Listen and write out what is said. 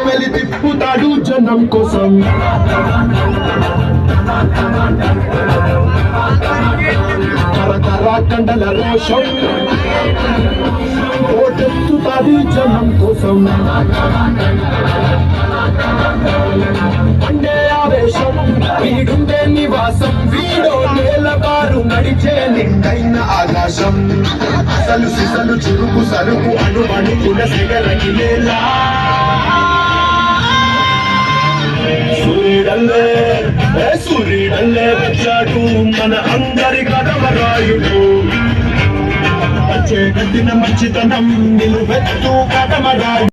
వెలి తిప్పుతాడు జనం కోసం కండల రోషం ఓటెత్తుతాది జనం కోసం పండే ఆవేశం వీడుండే నివాసం వీడో నేలబారు నడిచే నిండైన ఆకాశం అసలు సిసలు చురుకు సరుకు అణుకుల సెగలగిలేలా సూర్యుడల్లే వచ్చాడు మన అందరి కదమరాయుడు వచ్చే కట్టిన మంచితనం నిలువెత్తు కదమరాయుడు